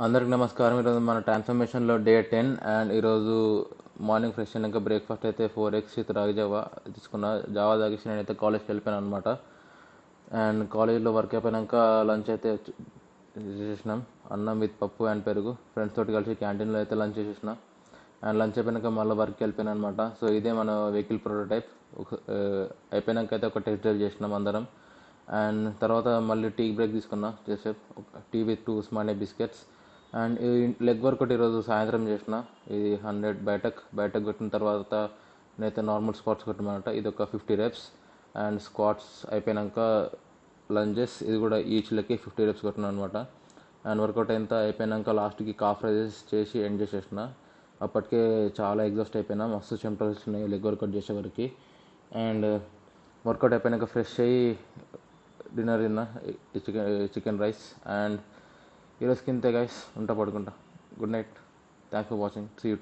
అందరికి నమస్కారం. ఈరోజు మన ట్రాన్స్ఫర్మేషన్లో డే 10 అండ్ ఈరోజు మార్నింగ్ ఫ్రెష్ అయినాక బ్రేక్ఫాస్ట్ అయితే 4 eggs విత్ రాగి జావా తీసుకున్నా. జావా తాగేసి నేనైతే కాలేజ్కి వెళ్ళిపోయాను అనమాట. అండ్ కాలేజ్లో వర్క్ అయిపోయాక లంచ్ అయితే చేసేసినాం. అన్నం విత్ పప్పు అండ్ పెరుగు. ఫ్రెండ్స్ తోటి కలిసి క్యాంటీన్లో అయితే లంచ్ చేసేసిన. అండ్ లంచ్ అయిపోయాక మళ్ళీ వర్క్కి వెళ్ళిపోయాను అనమాట. సో ఇదే మన వెహికల్ ప్రోటోటైప్. అయిపోయాక అయితే ఒక టెస్ట్ డ్రైవ్ చేసినాం అందరం. అండ్ తర్వాత మళ్ళీ టీ బ్రేక్ తీసుకున్నా, చేసేపు tea with 2 small biscuits. And ఈ లెగ్ వర్కౌట్ ఈరోజు సాయంత్రం చేసిన. ఇది 100 బయటకు కొట్టిన తర్వాత నేనైతే నార్మల్ స్క్వాట్స్ కొట్టమన్నమాట. ఇది ఒక 50 reps. అండ్ స్క్వాట్స్ అయిపోయాక లంజెస్, ఇది కూడా ఈచ్ లెక్కి 50 reps కొట్టినా అనమాట. అండ్ వర్కౌట్ అయిపోయాక లాస్ట్కి కాఫ్ రైజెస్ చేసి ఎండ్ చేసేసిన. అప్పటికే చాలా ఎగ్జాస్ట్ అయిపోయినా, మస్తు చెమటలు వస్తున్నాయి లెగ్ వర్కౌట్ చేసేవరకు. అండ్ వర్కౌట్ అయిపోయాక ఫ్రెష్ అయ్యి డిన్నర్ తిన్నా, చికెన్ రైస్. అండ్ ఈరోజుకి ఇంతే గైస్, ఉంటా పడుకుంటా. Good night. Thanks for watching. See you to